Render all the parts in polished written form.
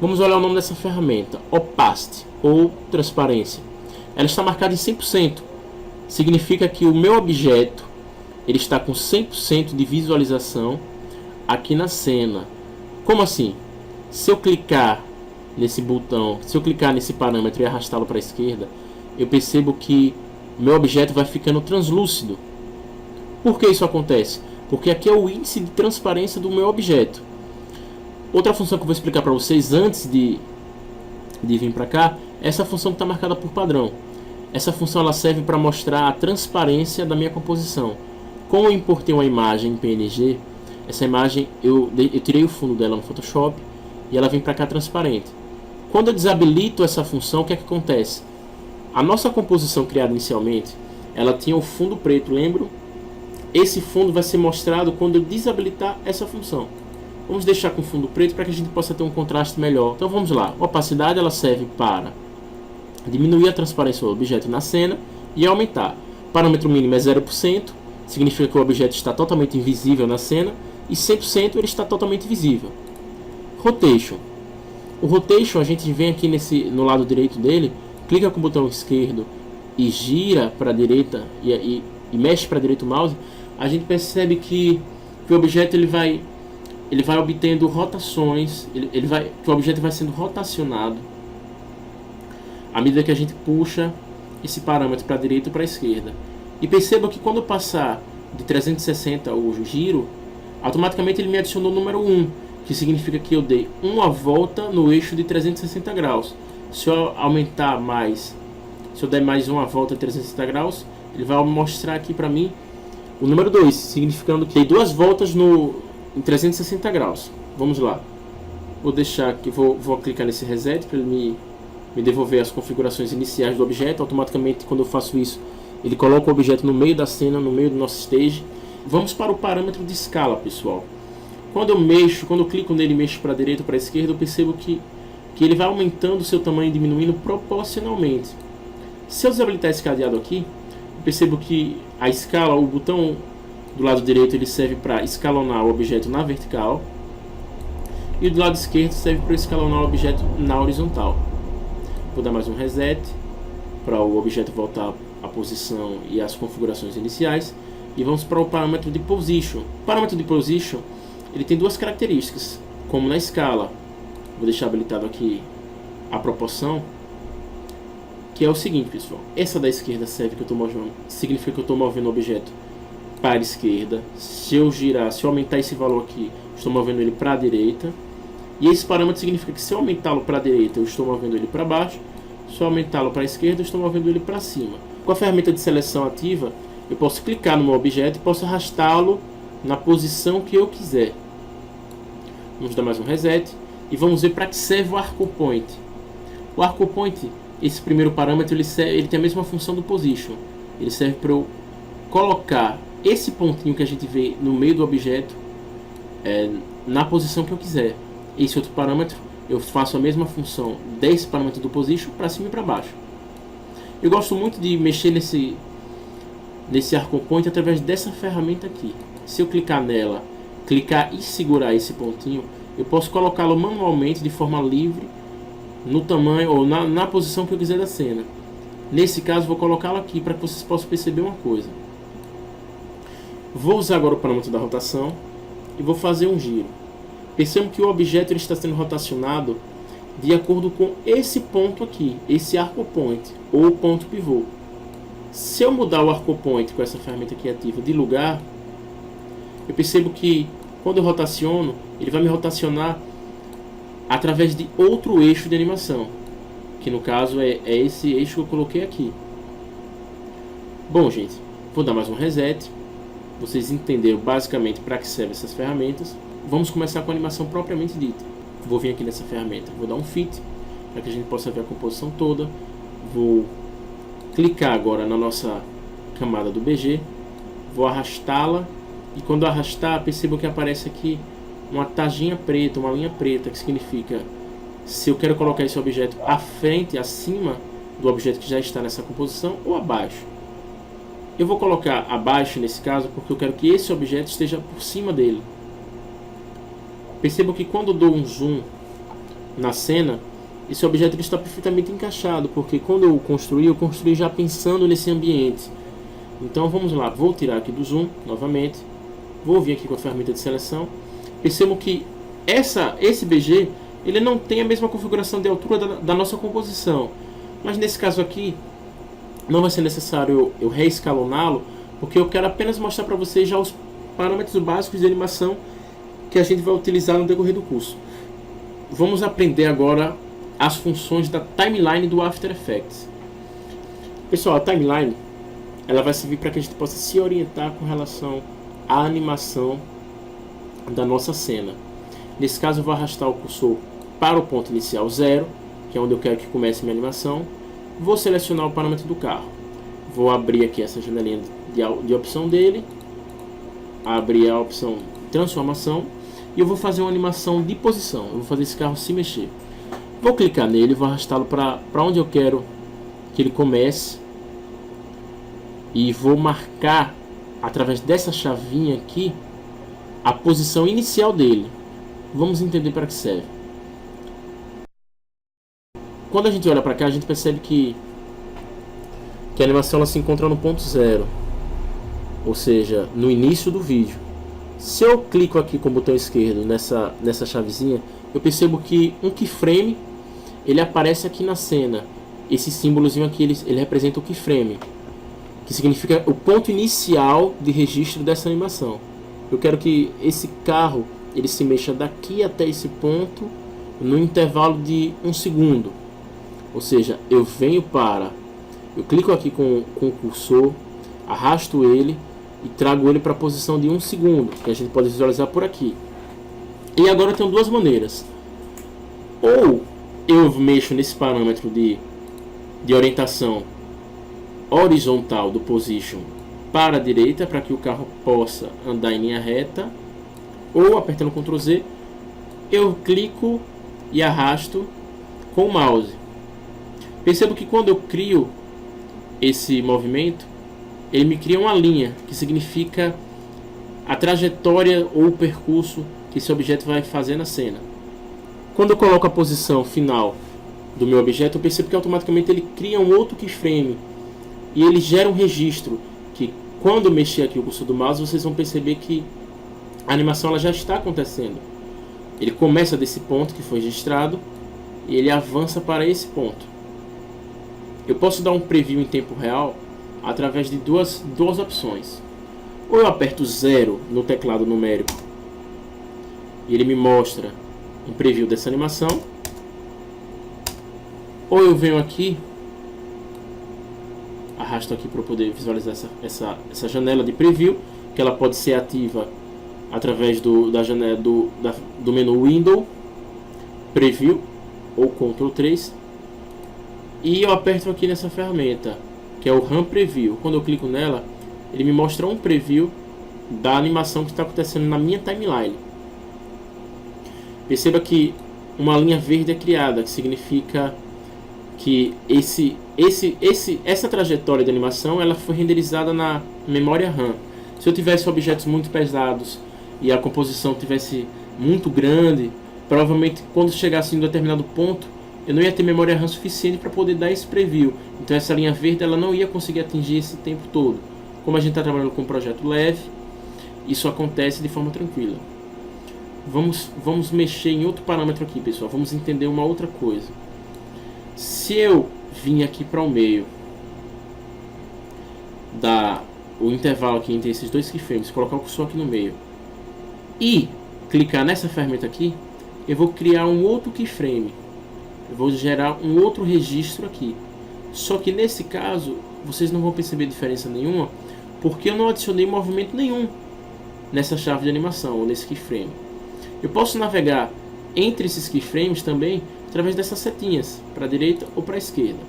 Vamos olhar o nome dessa ferramenta, Opacity, ou transparência. Ela está marcada em 100%. Significa que o meu objeto ele está com 100% de visualização aqui na cena. Como assim? Se eu clicar nesse botão, se eu clicar nesse parâmetro e arrastá-lo para a esquerda, eu percebo que meu objeto vai ficando translúcido. Por que isso acontece? Porque aqui é o índice de transparência do meu objeto. Outra função que eu vou explicar para vocês antes de vir para cá, é essa função que está marcada por padrão. Essa função ela serve para mostrar a transparência da minha composição. Como eu importei uma imagem em PNG, essa imagem eu tirei o fundo dela no Photoshop e ela vem para cá transparente. Quando eu desabilito essa função, o que é que acontece? A nossa composição criada inicialmente, ela tinha o fundo preto, lembro? Esse fundo vai ser mostrado quando eu desabilitar essa função. Vamos deixar com fundo preto para que a gente possa ter um contraste melhor. Então vamos lá. A opacidade ela serve para diminuir a transparência do objeto na cena e aumentar. O parâmetro mínimo é 0%, significa que o objeto está totalmente invisível na cena, e 100% ele está totalmente visível. Rotation. O Rotation a gente vem aqui no lado direito dele, clica com o botão esquerdo e gira para a direita e mexe para a direita o mouse, a gente percebe que o objeto ele vai obtendo rotações, que o objeto vai sendo rotacionado à medida que a gente puxa esse parâmetro para a direita ou para a esquerda. E perceba que quando eu passar de 360 o giro, automaticamente ele me adicionou o número 1, que significa que eu dei uma volta no eixo de 360 graus. Se eu aumentar mais, se eu der mais uma volta de 360 graus, ele vai mostrar aqui para mim o número 2, significando que dei duas voltas em 360 graus. Vamos lá. Vou deixar aqui, vou clicar nesse reset para ele me devolver as configurações iniciais do objeto. Automaticamente, quando eu faço isso, ele coloca o objeto no meio da cena, no meio do nosso stage. Vamos para o parâmetro de escala, pessoal. Quando eu clico nele e mexo para a direita ou para a esquerda, eu percebo que ele vai aumentando o seu tamanho e diminuindo proporcionalmente. Se eu desabilitar esse cadeado aqui, eu percebo que a escala, o botão do lado direito, ele serve para escalonar o objeto na vertical, e do lado esquerdo serve para escalonar o objeto na horizontal. Vou dar mais um reset para o objeto voltar à posição e às configurações iniciais, e vamos para o parâmetro de Position. O parâmetro de Position ele tem duas características, como na escala. Vou deixar habilitado aqui a proporção, que é o seguinte, pessoal. Essa da esquerda serve que eu estou movendo, significa que eu estou movendo o objeto para a esquerda. Se eu aumentar esse valor aqui, estou movendo ele para a direita. E esse parâmetro significa que se eu aumentá-lo para a direita, eu estou movendo ele para baixo. Se eu aumentá-lo para a esquerda, eu estou movendo ele para cima. Com a ferramenta de seleção ativa, eu posso clicar no meu objeto e posso arrastá-lo na posição que eu quiser. Vamos dar mais um reset e vamos ver para que serve o Arc Point. O Arc Point, esse primeiro parâmetro, ele tem a mesma função do Position. Ele serve para eu colocar esse pontinho que a gente vê no meio do objeto na posição que eu quiser. Esse outro parâmetro, eu faço a mesma função desse parâmetro do Position para cima e para baixo. Eu gosto muito de mexer nesse Arc Point através dessa ferramenta aqui. Se eu clicar nela, clicar e segurar esse pontinho, eu posso colocá-lo manualmente de forma livre no tamanho ou na posição que eu quiser da cena. Nesse caso, vou colocá-lo aqui para que vocês possam perceber uma coisa. Vou usar agora o parâmetro da rotação e vou fazer um giro. Percebam que o objeto ele está sendo rotacionado de acordo com esse ponto aqui, esse Arc Point ou ponto pivô. Se eu mudar o Arc Point com essa ferramenta aqui ativa de lugar, eu percebo que quando eu rotaciono, ele vai me rotacionar através de outro eixo de animação, que no caso é esse eixo que eu coloquei aqui. Bom, gente, vou dar mais um reset. Vocês entenderam basicamente para que servem essas ferramentas. Vamos começar com a animação propriamente dita. Vou vir aqui nessa ferramenta, vou dar um Fit, para que a gente possa ver a composição toda. Vou clicar agora na nossa camada do BG, vou arrastá-la, e quando arrastar, percebam que aparece aqui uma taginha preta, uma linha preta, que significa se eu quero colocar esse objeto à frente, acima do objeto que já está nessa composição, ou abaixo. Eu vou colocar abaixo nesse caso porque eu quero que esse objeto esteja por cima dele. Percebam que quando eu dou um zoom na cena, esse objeto ele está perfeitamente encaixado, porque quando eu construí já pensando nesse ambiente. Então vamos lá, vou tirar aqui do zoom novamente, vou vir aqui com a ferramenta de seleção. Percebo que esse BG ele não tem a mesma configuração de altura da nossa composição, mas nesse caso aqui não vai ser necessário eu reescaloná-lo, porque eu quero apenas mostrar para vocês já os parâmetros básicos de animação que a gente vai utilizar no decorrer do curso. Vamos aprender agora as funções da timeline do After Effects. Pessoal, a timeline ela vai servir para que a gente possa se orientar com relação à animação da nossa cena. Nesse caso eu vou arrastar o cursor para o ponto inicial 0, que é onde eu quero que comece minha animação. Vou selecionar o parâmetro do carro. Vou abrir aqui essa janelinha de opção dele, abrir a opção transformação, e eu vou fazer uma animação de posição. Eu vou fazer esse carro se mexer. Vou clicar nele, vou arrastá-lo para onde eu quero que ele comece, e vou marcar através dessa chavinha aqui a posição inicial dele. Vamos entender para que serve. Quando a gente olha para cá, a gente percebe que a animação ela se encontra no ponto 0, ou seja, no início do vídeo. Se eu clico aqui com o botão esquerdo nessa chavezinha, eu percebo que um keyframe ele aparece aqui na cena. Esse símbolozinho aqui ele representa o keyframe, que significa o ponto inicial de registro dessa animação. Eu quero que esse carro ele se mexa daqui até esse ponto no intervalo de 1 segundo. Ou seja, eu clico aqui com o cursor, arrasto ele e trago ele para a posição de 1 segundo, que a gente pode visualizar por aqui. E agora eu tenho duas maneiras. Ou eu mexo nesse parâmetro de orientação horizontal do position para a direita, para que o carro possa andar em linha reta, ou apertando Ctrl Z, eu clico e arrasto com o mouse. Percebo que quando eu crio esse movimento, ele me cria uma linha, que significa a trajetória ou o percurso que esse objeto vai fazer na cena. Quando eu coloco a posição final do meu objeto, eu percebo que automaticamente ele cria um outro keyframe e ele gera um registro, que quando eu mexer aqui o cursor do mouse, vocês vão perceber que a animação ela já está acontecendo. Ele começa desse ponto que foi registrado e ele avança para esse ponto. Eu posso dar um preview em tempo real através de duas opções. Ou eu aperto 0 no teclado numérico e ele me mostra um preview dessa animação, ou eu venho aqui, arrasto aqui para poder visualizar essa janela de preview, que ela pode ser ativa através da janela do menu Window, Preview ou Ctrl 3, e eu aperto aqui nessa ferramenta que é o RAM Preview. Quando eu clico nela, ele me mostra um preview da animação que está acontecendo na minha timeline. Perceba que uma linha verde é criada, que significa que essa trajetória de animação ela foi renderizada na memória RAM. Se eu tivesse objetos muito pesados e a composição tivesse muito grande, provavelmente quando chegasse em um determinado ponto eu não ia ter memória RAM suficiente para poder dar esse preview. Então essa linha verde ela não ia conseguir atingir esse tempo todo. Como a gente está trabalhando com um projeto leve, isso acontece de forma tranquila. Vamos mexer em outro parâmetro aqui, pessoal. Vamos entender uma outra coisa. Se eu vim aqui para o meio o intervalo aqui entre esses dois keyframes, colocar o cursor aqui no meio e clicar nessa ferramenta aqui, eu vou criar um outro keyframe. Eu vou gerar um outro registro aqui. Só que nesse caso vocês não vão perceber diferença nenhuma, porque eu não adicionei movimento nenhum nessa chave de animação ou nesse keyframe. Eu posso navegar entre esses keyframes também através dessas setinhas, para a direita ou para a esquerda.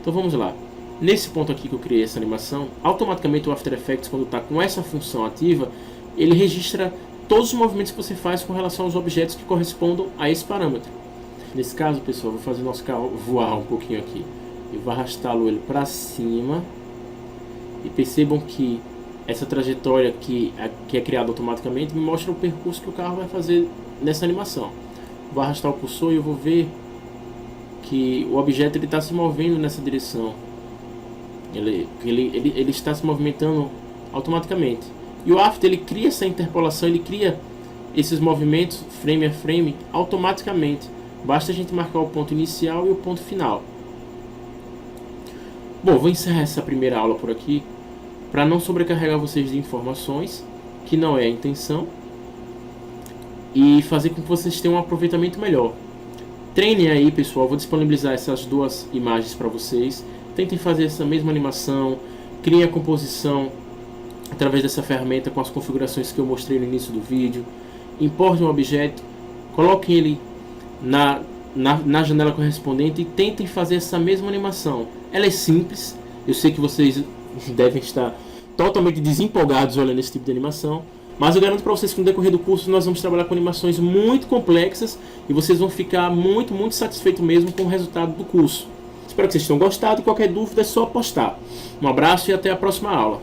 Então vamos lá. Nesse ponto aqui que eu criei essa animação, automaticamente o After Effects, quando está com essa função ativa, ele registra todos os movimentos que você faz com relação aos objetos que correspondam a esse parâmetro. Nesse caso, pessoal, vou fazer o nosso carro voar um pouquinho aqui. Eu vou arrastá-lo ele para cima. E percebam que essa trajetória que é criada automaticamente me mostra o percurso que o carro vai fazer nessa animação. vou arrastar o cursor e eu vou ver que o objeto está se movendo nessa direção. Ele está se movimentando automaticamente. E o After ele cria essa interpolação, ele cria esses movimentos frame a frame automaticamente. Basta a gente marcar o ponto inicial e o ponto final. Bom, vou encerrar essa primeira aula por aqui, para não sobrecarregar vocês de informações, que não é a intenção, e fazer com que vocês tenham um aproveitamento melhor. Treinem aí, pessoal, vou disponibilizar essas duas imagens para vocês. Tentem fazer essa mesma animação, criem a composição através dessa ferramenta com as configurações que eu mostrei no início do vídeo. Importem um objeto, coloquem ele na janela correspondente e tentem fazer essa mesma animação. Ela é simples, eu sei que vocês devem estar totalmente desempolgados olhando esse tipo de animação, mas eu garanto para vocês que no decorrer do curso nós vamos trabalhar com animações muito complexas e vocês vão ficar muito satisfeitos mesmo com o resultado do curso. Espero que vocês tenham gostado e qualquer dúvida é só postar. Um abraço e até a próxima aula.